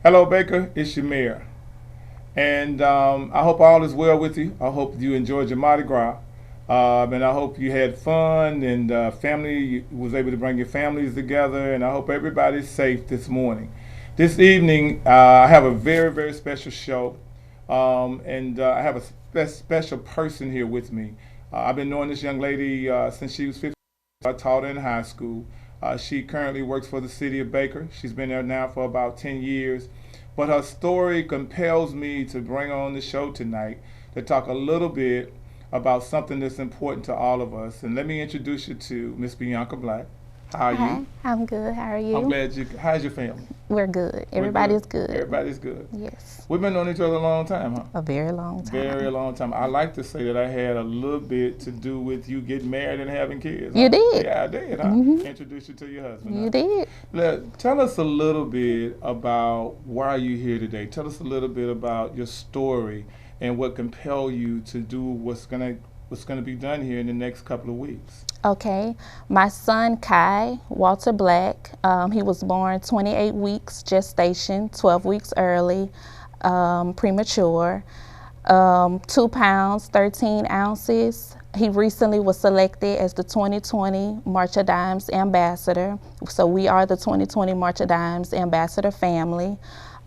Hello, Baker. It's your mayor. And I hope all is well with you. I hope you enjoyed your Mardi Gras. And I hope you had fun and family was able to bring your families together. And I hope everybody's safe this morning. This evening, I have a very, very special show. And I have a special person here with me. I've been knowing this young lady since she was 15. I taught her in high school. She currently works for the city of Baker. She's been there now for about 10 years. But her story compels me to bring her on the show tonight to talk a little bit about something that's important to all of us. And let me introduce you to Miss Bianca Black. How are Hi, you? I'm good. How are I'm you? glad you. How's your family? We're good. We're Everybody's good. good. Everybody's good. Yes. We've been knowing each other a long time, huh? A very long Very time. long time. I like to say that I had a little bit to do with you getting married and having kids, You huh? did. Yeah, I did, huh? Mhm. Introduce you to your husband, You huh? did. Tell us a little bit about why you're here today. Tell us a little bit about your story and what compelled you to do what's gonna be done here in the next couple of weeks. Okay. My son Kai Walter Black. He was born 28 weeks gestation, 12 weeks early, premature. 2 pounds, 13 ounces. He recently was selected as the 2020 March of Dimes ambassador. So we are the 2020 March of Dimes ambassador family.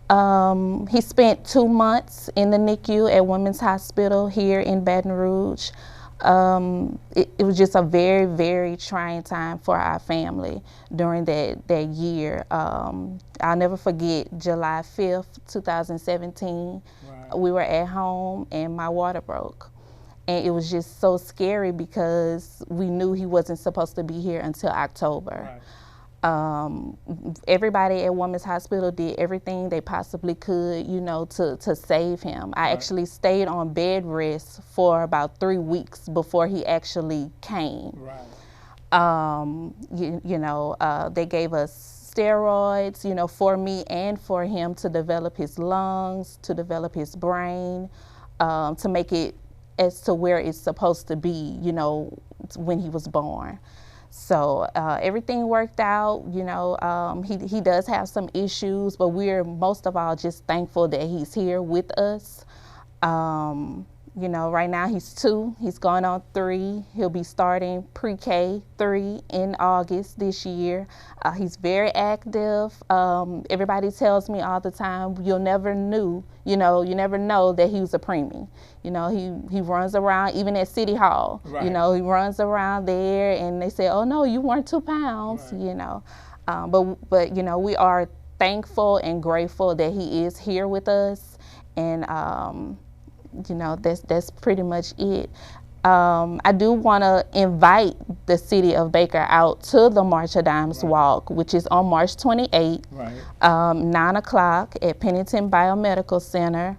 He spent 2 months in the NICU at Women's Hospital here in Baton Rouge. It was just a very, very trying time for our family during that year. I'll never forget July 5th, 2017. Right. We were at home and my water broke. And it was just so scary because we knew he wasn't supposed to be here until October. Right. Um, Everybody at Women's Hospital did everything they possibly could, to save him. I Right. actually stayed on bed rest for about 3 weeks before he actually came. Right. They gave us steroids, for me and for him to develop his lungs, to develop his brain, to make it as to where it's supposed to be, when he was born. So everything worked out. He does have some issues, but we're most of all just thankful that he's here with us. Right now he's 2. He's going on 3. He'll be starting pre-K 3 in August this year. He's very active. Everybody tells me all the time, you never know that he was a preemie. He runs around even at City Hall. Right. He runs around there, and they say, "Oh no, you weren't 2 pounds." Right. But we are thankful and grateful that he is here with us, and that's pretty much it. I do want to invite the city of Baker out to the March of Dimes Right. Walk, which is on March 28th, Right. 9 o'clock at Pennington Biomedical Center.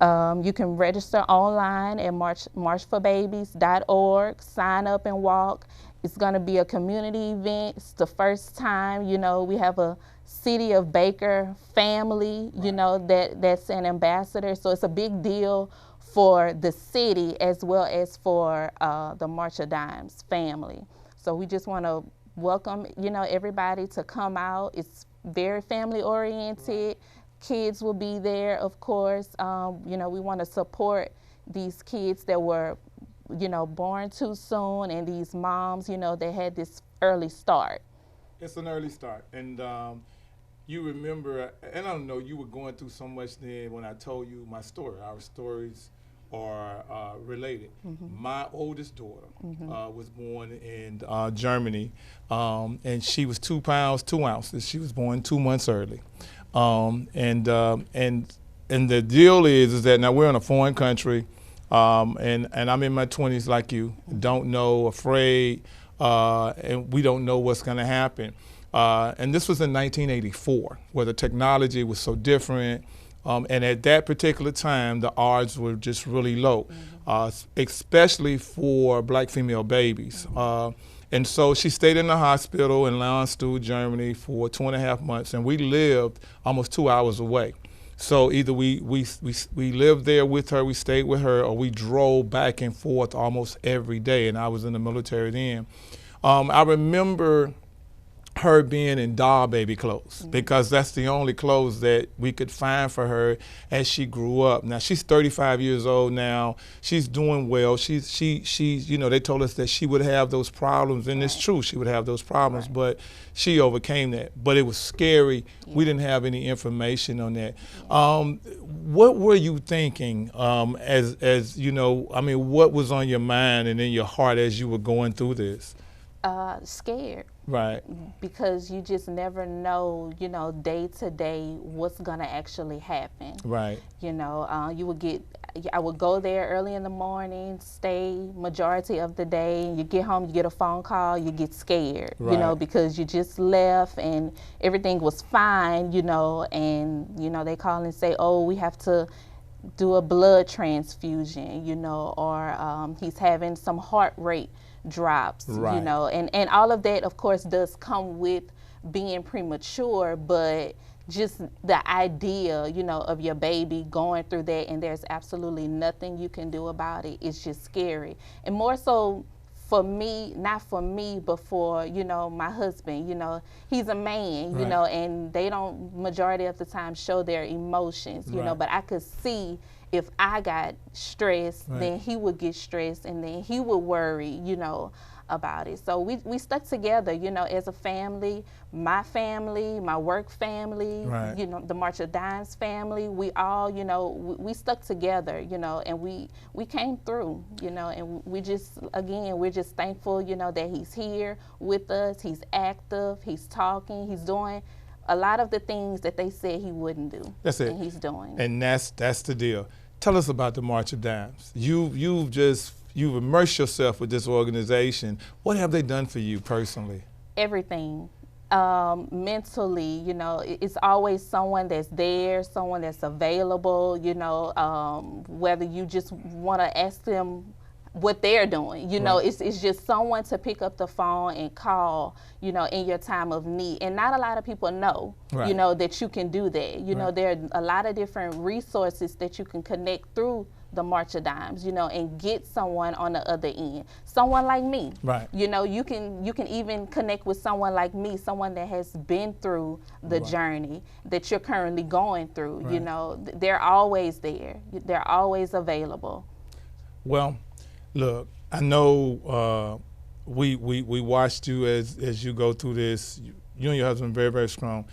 You can register online at marchforbabies.org, sign up and walk. It's going to be a community event. It's the first time, we have a City of Baker family, that's an ambassador. So it's a big deal for the city as well as for the March of Dimes family. So we just want to welcome, everybody to come out. It's very family oriented. Kids will be there, of course. We want to support these kids that were, born too soon, and these moms, that had this early start. It's an early start, and you remember, and I don't know, you were going through so much then when I told you my story. Our stories are related. My oldest daughter was born in Germany, and she was 2 pounds 2 ounces. She was born 2 months early, and the deal is that now we're in a foreign country, and I'm in my 20s like you, don't know, afraid, and we don't know what's going to happen. And this was in 1984, where the technology was so different. And at that particular time, the odds were just really low, especially for black female babies. And so she stayed in the hospital in Landstuhl, Germany for 2.5 months, and we lived almost 2 hours away. So either we lived there with her, we stayed with her, or we drove back and forth almost every day, and I was in the military then. I remember her being in doll baby clothes, because that's the only clothes that we could find for her as she grew up. Now she's 35 years old now. She's doing well. She's you know, they told us that she would have those problems, and it's true, she would have those problems, but she overcame that. But it was scary. We didn't have any information on that. What were you thinking as you know, I mean, what was on your mind and in your heart as you were going through this? Scared. Right. Because you just never know, you know, day to day what's gonna actually happen. Right. You know, I would go there early in the morning, stay majority of the day, and you get home, you get a phone call, you get scared, you know, because you just left and everything was fine, you know, and, you know, they call and say, oh, we have to do a blood transfusion, you know, or he's having some heart rate drops, you know, and all of that, of course, does come with being premature, but just the idea, you know, of your baby going through that and there's absolutely nothing you can do about it, it's just scary. And more so for me, not for me, but for, you know, my husband, you know, he's a man, you know, and they don't majority of the time show their emotions, you know, but I could see if I got stressed, then he would get stressed and then he would worry, you know, about it. So we stuck together, you know, as a family, my work family, you know, the March of Dimes family, we all, you know, we stuck together, you know, and we came through, you know, and we just, again, we're just thankful, you know, that he's here with us, he's active, he's talking, he's doing a lot of the things that they said he wouldn't do. That's it. And he's doing. And that's the deal. Tell us about the March of Dimes. You've immersed yourself with this organization. What have they done for you personally? Everything. Mentally, you know, it's always someone that's there, someone that's available, you know, whether you just want to ask them what they're doing, you know, it's just someone to pick up the phone and call, you know, in your time of need. And not a lot of people know, you know, that you can do that. You know, there are a lot of different resources that you can connect through the March of Dimes, you know, and get someone on the other end. Someone like me, you know, you can even connect with someone like me, someone that has been through the journey that you're currently going through, you know, they're always there. They're always available. Well, look, I know we watched you as you go through this. You and your husband are very, very strong.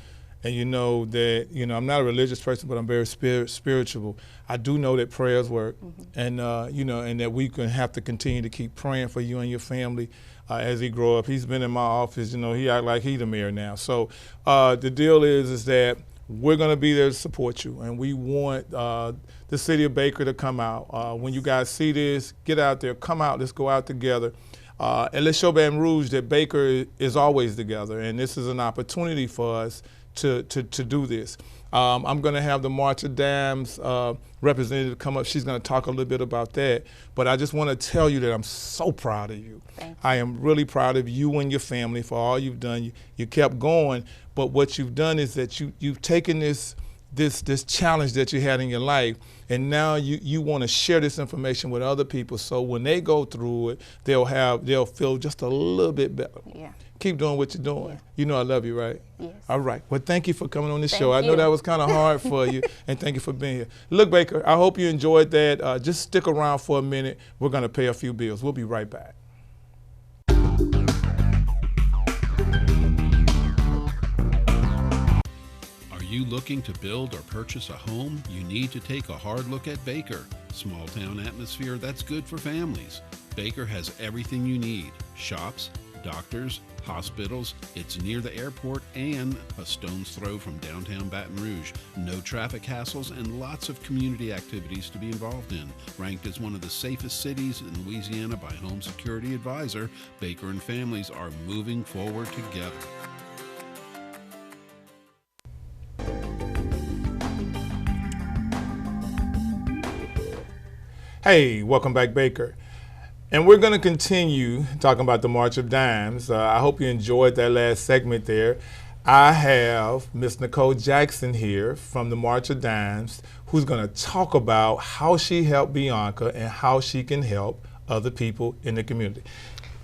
And you know that, you know, I'm not a religious person, but I'm very spiritual. I do know that prayers work, and, you know, and that we can have to continue to keep praying for you and your family as he grow up. He's been in my office, you know, he act like he the mayor now. So the deal is that we're going to be there to support you, and we want the city of Baker to come out. When you guys see this, get out there, come out, let's go out together. And let's show Baton Rouge that Baker is always together, and this is an opportunity for us to do this. I'm going to have the March of Dimes representative come up. She's going to talk a little bit about that. But I just want to tell you that I'm so proud of you. Thank you. I am really proud of you and your family for all you've done. You kept going, but what you've done is that you've taken this challenge that you had in your life, and now you want to share this information with other people, so when they go through it, they'll feel just a little bit better. Yeah. Keep doing what you're doing. Yeah. You know I love you, right? Yes. All right. Well, thank you for coming on this Thank show. I know you. that was kind of hard for you, and thank you for being here. Look, Baker, I hope you enjoyed that. Just stick around for a minute. We're going to pay a few bills. We'll be right back. Are you looking to build or purchase a home? You need to take a hard look at Baker. Small town atmosphere that's good for families. Baker has everything you need. Shops, doctors, hospitals. It's near the airport and a stone's throw from downtown Baton Rouge. No traffic hassles and lots of community activities to be involved in. Ranked as one of the safest cities in Louisiana by Home Security Advisor, Baker and families are moving forward together. Hey, welcome back, Baker. And we're going to continue talking about the March of Dimes. I hope you enjoyed that last segment there. I have Miss Nicole Jackson here from the March of Dimes, who's going to talk about how she helped Bianca and how she can help other people in the community.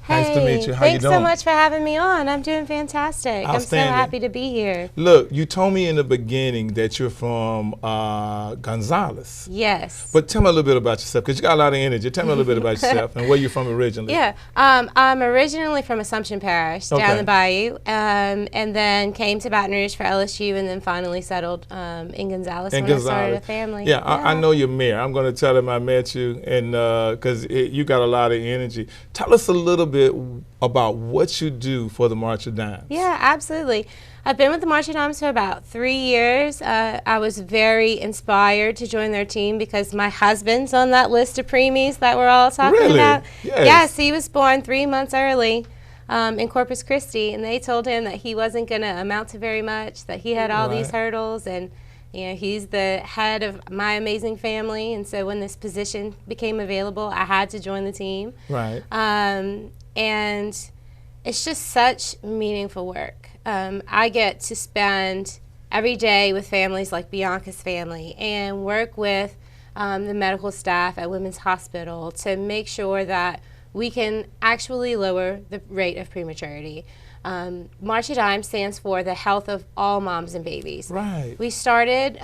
Nice to meet you. How you Thanks doing? so much for having me on. I'm doing fantastic. I'm so Outstanding. happy to be here. Look, you told me in the beginning that you're from Gonzales. Yes. But tell me a little bit about yourself, because you got a lot of energy. Tell me a little bit about yourself and where you're from originally. Yeah, I'm originally from Assumption Parish, down the bayou, and then came to Baton Rouge for LSU, and then finally settled in Gonzales when I started a family. Yeah, I know your mayor. I'm going to tell him I met you, and because you got a lot of energy. Tell us a little bit about what you do for the March of Dimes. Yeah, absolutely. I've been with the March of Dimes for about 3 years. I was very inspired to join their team because my husband's on that list of preemies that we're all talking about. Yes, he was born 3 months early in Corpus Christi, and they told him that he wasn't going to amount to very much, that he had all these hurdles, and you know, he's the head of my amazing family, and so when this position became available, I had to join the team. Right. And it's just such meaningful work. I get to spend every day with families like Bianca's family and work with the medical staff at Women's Hospital to make sure that we can actually lower the rate of prematurity. March of Dimes stands for the health of all moms and babies. Right. We started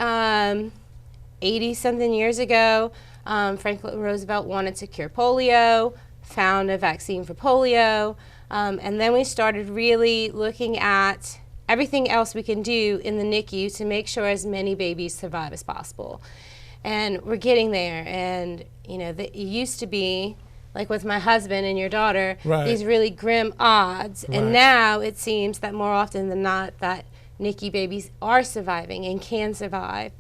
80-something years ago. Franklin Roosevelt wanted to cure polio, found a vaccine for polio, and then we started really looking at everything else we can do in the NICU to make sure as many babies survive as possible. And we're getting there, and you know, it used to be like with my husband and your daughter, these really grim odds. And now it seems that more often than not that NICU babies are surviving and can survive.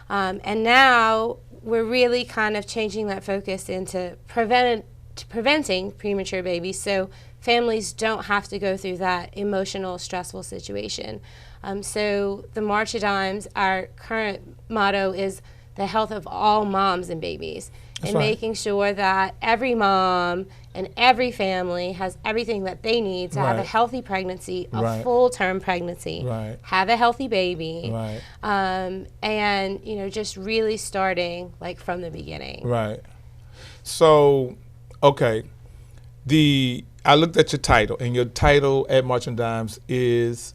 And now we're really kind of changing that focus into preventing premature babies so families don't have to go through that emotional, stressful situation. So the March of Dimes, our current motto is the health of all moms and babies. And making sure that every mom and every family has everything that they need to have a healthy pregnancy, a full-term pregnancy, have a healthy baby, and you know, just really starting like from the beginning. Right. So, okay, I looked at your title, and your title at March of Dimes is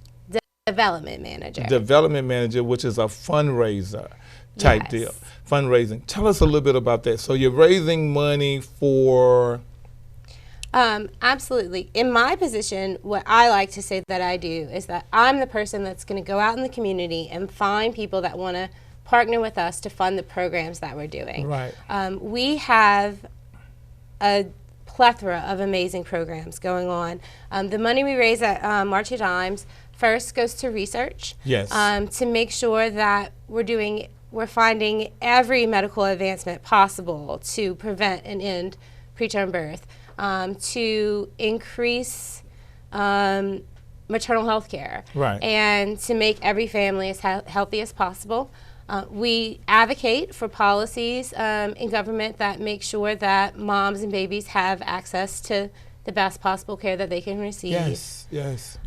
Development Manager. Development Manager, which is a fundraiser type deal. Fundraising. Tell us a little bit about that. So you're raising money for... Absolutely. In my position, what I like to say that I do is that I'm the person that's going to go out in the community and find people that want to partner with us to fund the programs that we're doing. Right. We have a plethora of amazing programs going on. The money we raise at March of Dimes first goes to research. Yes. To make sure that we're finding every medical advancement possible to prevent and end preterm birth, to increase maternal health care, and to make every family as healthy as possible. We advocate for policies in government that make sure that moms and babies have access to the best possible care that they can receive. Yes, yes.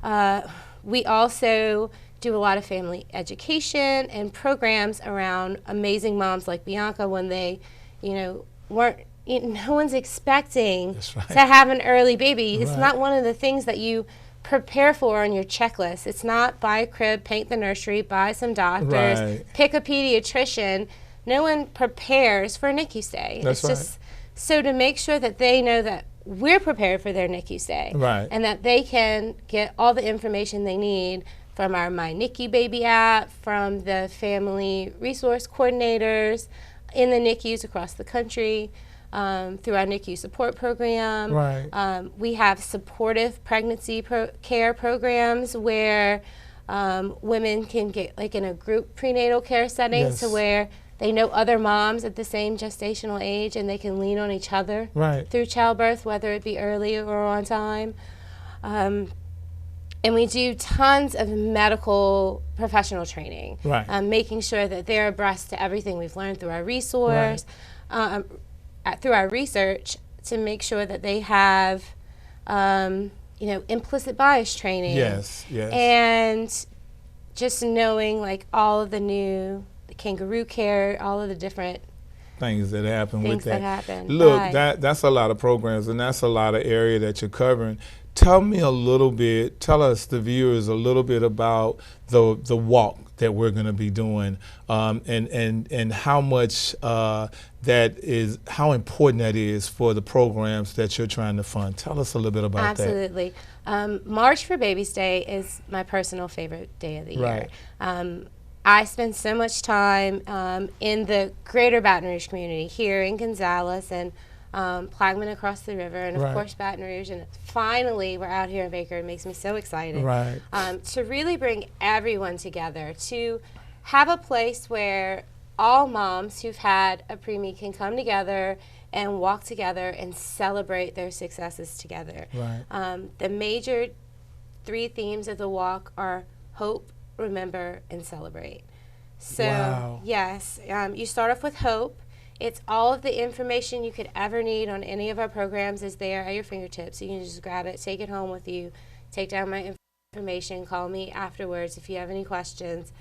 We also do a lot of family education and programs around amazing moms like Bianca when they, you know, no one's expecting to have an early baby. It's not one of the things that you prepare for on your checklist. It's not buy a crib, paint the nursery, buy some doctors, pick a pediatrician. No one prepares for a NICU stay. It's just so to make sure that they know that we're prepared for their NICU stay and that they can get all the information they need from our My NICU Baby app, from the family resource coordinators in the NICUs across the country, through our NICU support program. We have supportive pregnancy care programs where women can get like in a group prenatal care setting, so where they know other moms at the same gestational age and they can lean on each other through childbirth, whether it be early or on time. And we do tons of medical professional training, making sure that they're abreast to everything we've learned through our resource, through our research, to make sure that they have, you know, implicit bias training. And just knowing like all of the kangaroo care, all of the different things that happen with Things that. that happen. Look, Right. that's a lot of programs, and that's a lot of area that you're covering. Tell me a little bit, tell us, the viewers, a little bit about the walk that we're going to be doing, and how much how important that is for the programs that you're trying to fund. Tell us a little bit about Absolutely. March for Babies Day is my personal favorite day of the year. Right. I spend so much time in the greater Baton Rouge community, here in Gonzales and Plaquemine across the river, and of Right. course Baton Rouge. And finally, we're out here in Baker. It makes me so excited. Right. To really bring everyone together, to have a place where all moms who've had a preemie can come together and walk together and celebrate their successes together. Right. The major 3 themes of the walk are hope, remember, and celebrate. So, Wow. yes, you start off with hope. It's all of the information you could ever need on any of our programs is there at your fingertips. You can just grab it, take it home with you, take down my information, call me afterwards if you have any questions.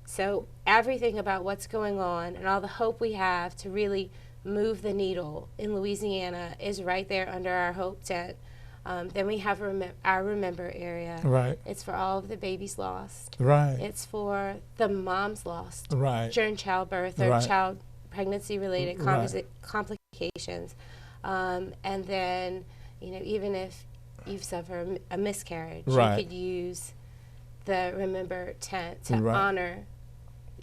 So everything about what's going on and all the hope we have to really move the needle in Louisiana is right there under our hope tent. Then we have our remember area. Right. It's for all of the babies lost. Right. It's for the moms lost Right. during childbirth or Right. pregnancy-related Right. complications. And then, even if you've suffered a miscarriage, Right. you could use the remember tent to Right. honor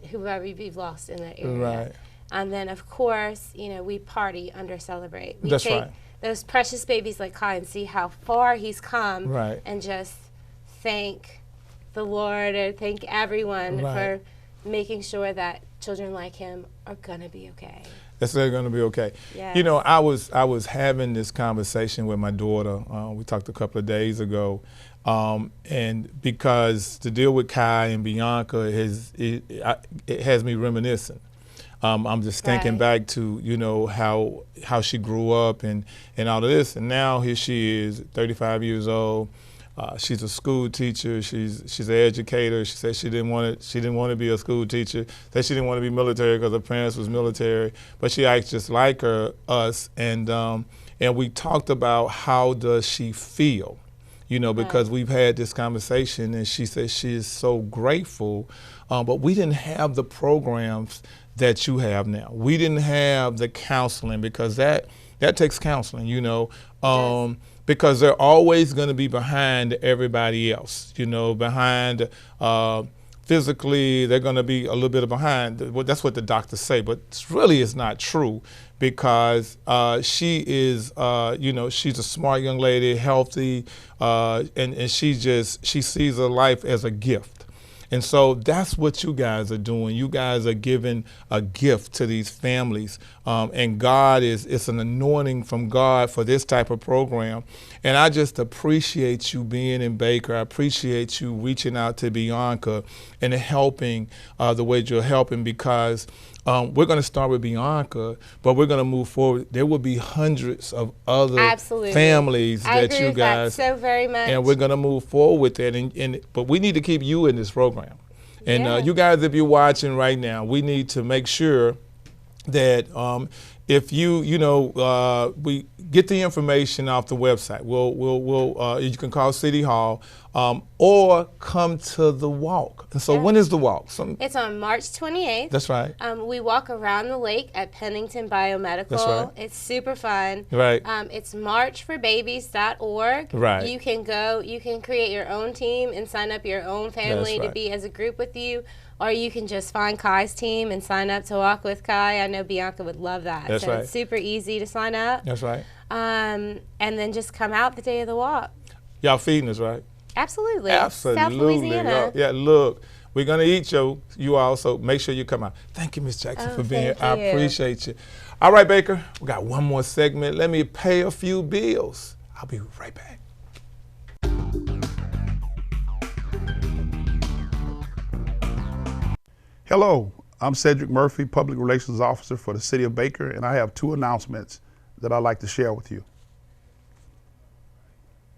whoever you've lost in that area. Right. And then, of course, we party under Celebrate. We That's take right. those precious babies like Kai and see how far he's come, Right. and just thank the Lord or thank everyone Right. for making sure that children like him are gonna be okay. That's going to be okay. Yes. I was having this conversation with my daughter. We talked a couple of days ago, and because to deal with Kai and Bianca it has me reminiscing. I'm just thinking Right. back to how she grew up and all of this, and now here she is, 35 years old. She's a school teacher. She's an educator. She said she didn't want to be a school teacher. Said she didn't want to be military because her parents was military. But she acts just like us. And we talked about how does she feel, because we've had this conversation. And she said she is so grateful, but we didn't have the programs that you have now. We didn't have the counseling because that takes counseling, Yes. because they're always going to be behind everybody else, behind physically, they're going to be a little bit behind. Well, that's what the doctors say, but it's not true because she is, she's a smart young lady, healthy, and she sees her life as a gift. And so that's what you guys are doing. You guys are giving a gift to these families. And it's an anointing from God for this type of program. And I just appreciate you being in Baker. I appreciate you reaching out to Bianca and helping the way you're helping because we're going to start with Bianca, but we're going to move forward. There will be hundreds of other Absolutely. families I that agree you with guys, that so very much. and we're going to move forward with that. But we need to keep you in this program. And Yeah. you guys, if you're watching right now, we need to make sure that if we get the information off the website. You can call City Hall or come to the walk. And so, Yeah. when is the walk? It's on March 28th. That's right. We walk around the lake at Pennington Biomedical. That's right. It's super fun. Right. It's marchforbabies.org. Right. You can go, you can create your own team and sign up your own family That's to right. be as a group with you. Or you can just find Kai's team and sign up to walk with Kai. I know Bianca would love that. That's so right. It's super easy to sign up. That's right. And then just come out the day of the walk. Y'all feeding us, right? Absolutely. Absolutely. South Louisiana. Yeah, look, we're going to eat you all, so make sure you come out. Thank you, Ms. Jackson, Oh, for being here. thank I you. appreciate you. All right, Baker, we got one more segment. Let me pay a few bills. I'll be right back. Hello, I'm Cedric Murphy, Public Relations Officer for the City of Baker, and I have 2 announcements that I'd like to share with you.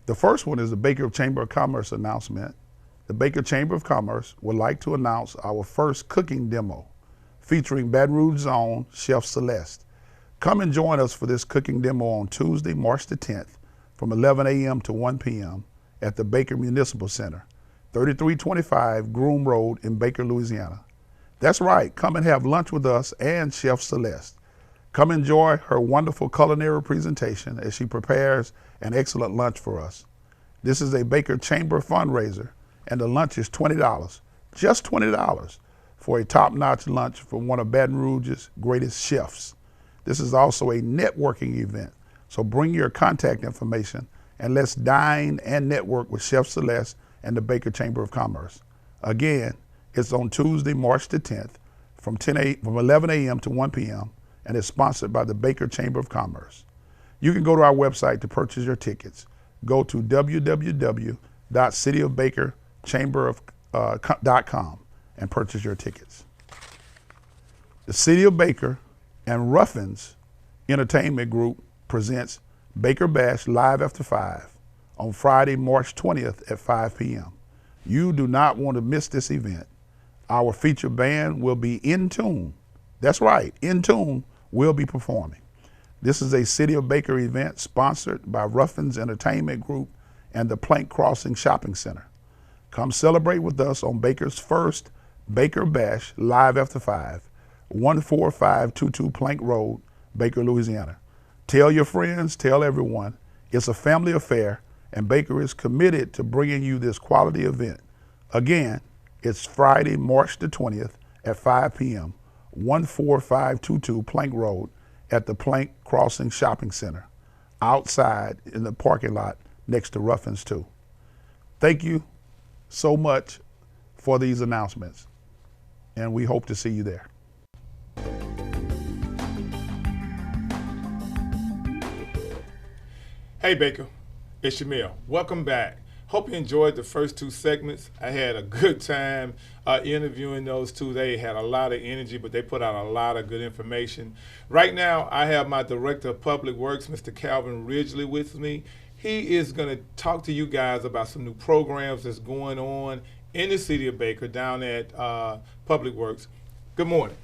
The first one is the Baker Chamber of Commerce announcement. The Baker Chamber of Commerce would like to announce our first cooking demo featuring Baton Rouge's own Chef Celeste. Come and join us for this cooking demo on Tuesday, March the 10th from 11 a.m. to 1 p.m. at the Baker Municipal Center, 3325 Groom Road in Baker, Louisiana. That's right, come and have lunch with us and Chef Celeste. Come enjoy her wonderful culinary presentation as she prepares an excellent lunch for us. This is a Baker Chamber fundraiser, and the lunch is $20, just $20, for a top-notch lunch from one of Baton Rouge's greatest chefs. This is also a networking event, so bring your contact information and let's dine and network with Chef Celeste and the Baker Chamber of Commerce. Again, it's on Tuesday, March the 10th from 11 a.m. to 1 p.m. and is sponsored by the Baker Chamber of Commerce. You can go to our website to purchase your tickets. Go to www.cityofbakerchamberof.com and purchase your tickets. The City of Baker and Ruffins Entertainment Group presents Baker Bash Live After 5 on Friday, March 20th at 5 p.m. You do not want to miss this event. Our featured band will be In Tune. That's right, In Tune will be performing. This is a City of Baker event sponsored by Ruffins Entertainment Group and the Plank Crossing Shopping Center. Come celebrate with us on Baker's first Baker Bash Live After 5, 14522 Plank Road, Baker, Louisiana. Tell your friends, tell everyone. It's a family affair, and Baker is committed to bringing you this quality event. Again, it's Friday, March the 20th at 5 p.m., 14522 Plank Road at the Plank Crossing Shopping Center, outside in the parking lot next to Ruffins 2. Thank you so much for these announcements, and we hope to see you there. Hey Baker, it's Shamil. Welcome back. Hope you enjoyed the first two segments. I had a good time interviewing those two. They had a lot of energy, but they put out a lot of good information. Right now, I have my Director of Public Works, Mr. Calvin Ridgely, with me. He is going to talk to you guys about some new programs that's going on in the City of Baker down at Public Works. Good morning.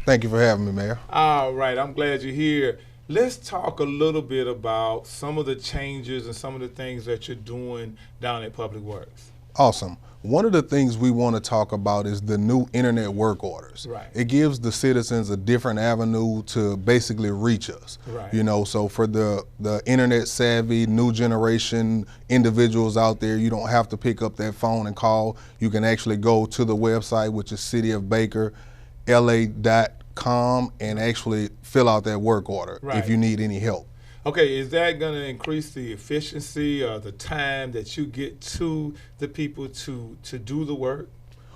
Thank you for having me, Mayor. All right, I'm glad you're here. Let's talk a little bit about some of the changes and some of the things that you're doing down at Public Works. Awesome. One of the things we want to talk about is the new internet work orders. Right. It gives the citizens a different avenue to basically reach us. Right. You know, so for the internet savvy, new generation individuals out there, you don't have to pick up that phone and call. You can actually go to the website, which is cityofbakerla.com, and actually fill out that work order if you need any help. Okay, is that going to increase the efficiency or the time that you get to the people to do the work?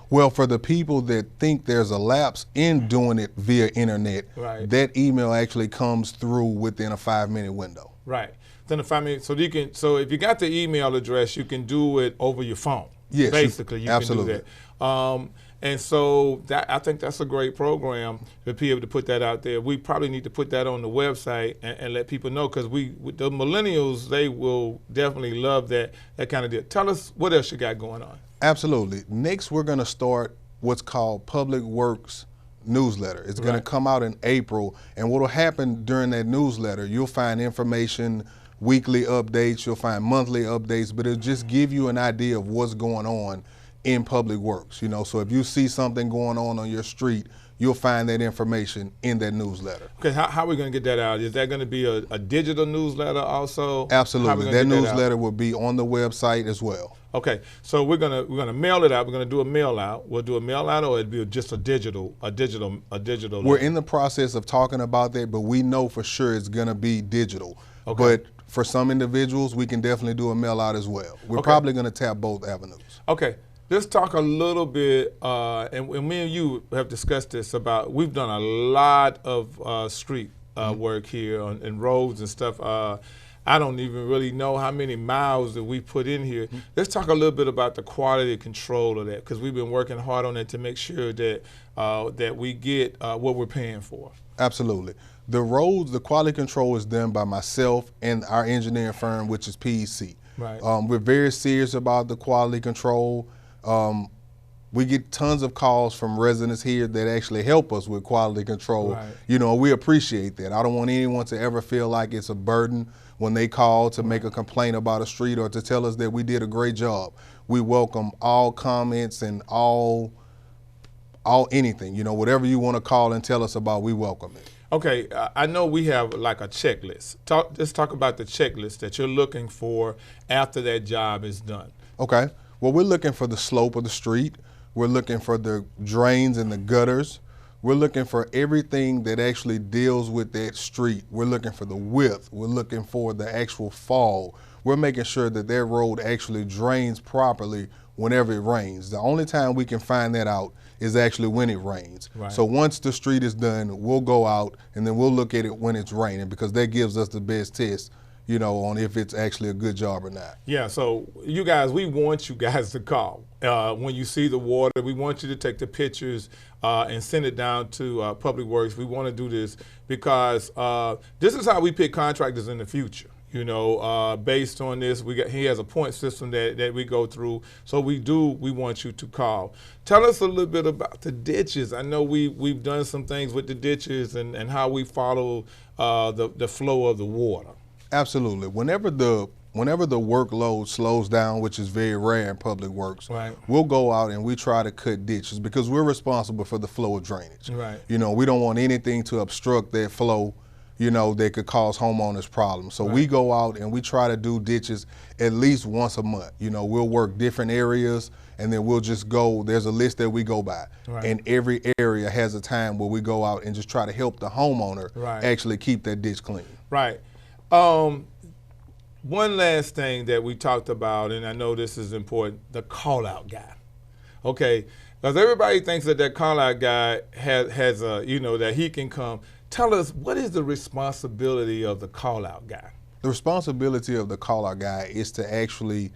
Well, for the people that think there's a lapse in doing it via internet, that email actually comes through within a 5-minute window. Right. Within a 5 minutes. So if you got the email address, you can do it over your phone. Yes, basically, you absolutely. can do that. And so I think that's a great program to be able to put that out there. We probably need to put that on the website and let people know, because the millennials, they will definitely love that kind of deal. Tell us what else you got going on. Absolutely. Next, we're going to start what's called Public Works newsletter. It's going to come out in April, and what will happen during that newsletter, you'll find information, weekly updates, you'll find monthly updates, but it'll just give you an idea of what's going on in Public Works. You know, so if you see something going on your street, you'll find that information in that newsletter. Okay, how are we going to get that out? Is that going to be a digital newsletter also? Absolutely. That newsletter will be on the website as well. Okay, so we're gonna mail it out. We're gonna do a mail out. We'll do a mail out, or it'll be just a digital. We're in the process of talking about that, but we know for sure it's gonna be digital. Okay. But for some individuals, we can definitely do a mail out as well. We're probably gonna tap both avenues. Okay. Let's talk a little bit, and me and you have discussed this about, we've done a lot of street work here and roads and stuff. I don't even really know how many miles that we put in here. Let's talk a little bit about the quality control of that, because we've been working hard on it to make sure that that we get what we're paying for. Absolutely. The roads, the quality control is done by myself and our engineering firm, which is PEC. Right. We're very serious about the quality control. We get tons of calls from residents here that actually help us with quality control. Right. You know, we appreciate that. I don't want anyone to ever feel like it's a burden when they call to make a complaint about a street or to tell us that we did a great job. We welcome all comments and all anything, you know, whatever you want to call and tell us about, we welcome it. Okay, I know we have like a checklist. Let's talk about the checklist that you're looking for after that job is done. Okay, well, we're looking for the slope of the street. We're looking for the drains and the gutters. We're looking for everything that actually deals with that street. We're looking for the width. We're looking for the actual fall. We're making sure that that road actually drains properly whenever it rains. The only time we can find that out is actually when it rains. Right. So once the street is done, we'll go out and then we'll look at it when it's raining, because that gives us the best test, you know, on if it's actually a good job or not. Yeah, so you guys, we want you guys to call. When you see the water, we want you to take the pictures and send it down to Public Works. We want to do this because this is how we pick contractors in the future. You know, based on this, he has a point system that we go through. So we want you to call. Tell us a little bit about the ditches. I know we've done some things with the ditches and how we follow the flow of the water. Absolutely. Whenever the workload slows down, which is very rare in Public Works, Right. we'll go out and we try to cut ditches because we're responsible for the flow of drainage. Right. You know, we don't want anything to obstruct that flow, you know, that could cause homeowners problems. So we go out and we try to do ditches at least once a month. You know, we'll work different areas and then we'll just go, there's a list that we go by. Right. And every area has a time where we go out and just try to help the homeowner actually keep that ditch clean. Right. One last thing that we talked about, and I know this is important, the call-out guy. Okay, because everybody thinks that call-out guy has a, you know, that he can come. Tell us, what is the responsibility of the call-out guy? The responsibility of the call-out guy is to actually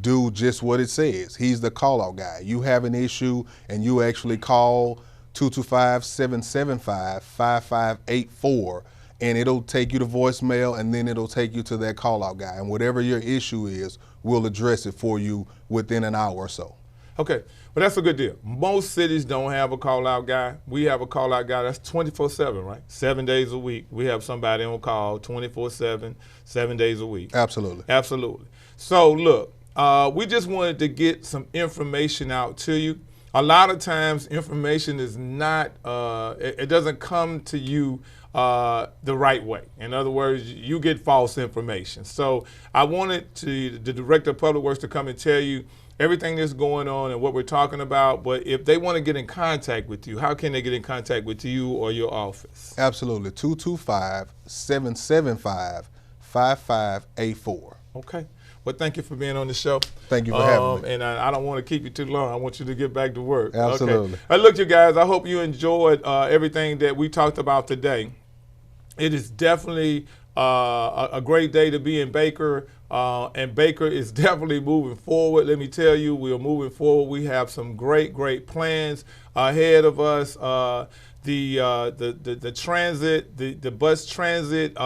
do just what it says. He's the call-out guy. You have an issue and you actually call 225-775-5584, and it'll take you to voicemail, and then it'll take you to that call-out guy. And whatever your issue is, we'll address it for you within an hour or so. Okay, well, that's a good deal. Most cities don't have a call-out guy. We have a call-out guy that's 24/7, right? 7 days a week. We have somebody on call 24/7, 7 days a week. Absolutely. Absolutely. So look, we just wanted to get some information out to you. A lot of times information is not, it doesn't come to you the right way. In other words, you get false information. So I wanted the Director of Public Works to come and tell you everything that's going on and what we're talking about. But if they want to get in contact with you, how can they get in contact with you or your office? Absolutely. 225-775-5584. Okay. Well, thank you for being on the show. Thank you for having me. And I don't want to keep you too long. I want you to get back to work. Absolutely. Okay. Look, you guys, I hope you enjoyed everything that we talked about today. It is definitely a great day to be in Baker, and Baker is definitely moving forward. Let me tell you, we are moving forward. We have some great plans ahead of us. The transit, the bus transit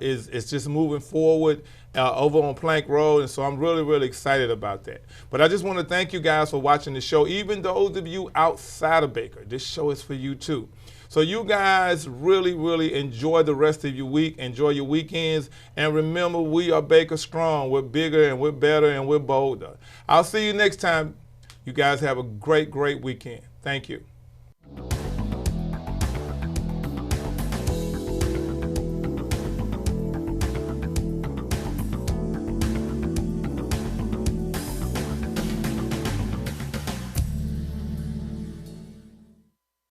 is just moving forward over on Plank Road, and so I'm really excited about that. But I just want to thank you guys for watching the show. Even those of you outside of Baker, this show is for you too. So you guys really enjoy the rest of your week, enjoy your weekends, and remember, we are Baker Strong. We're bigger and we're better and we're bolder. I'll see you next time. You guys have a great weekend. Thank you.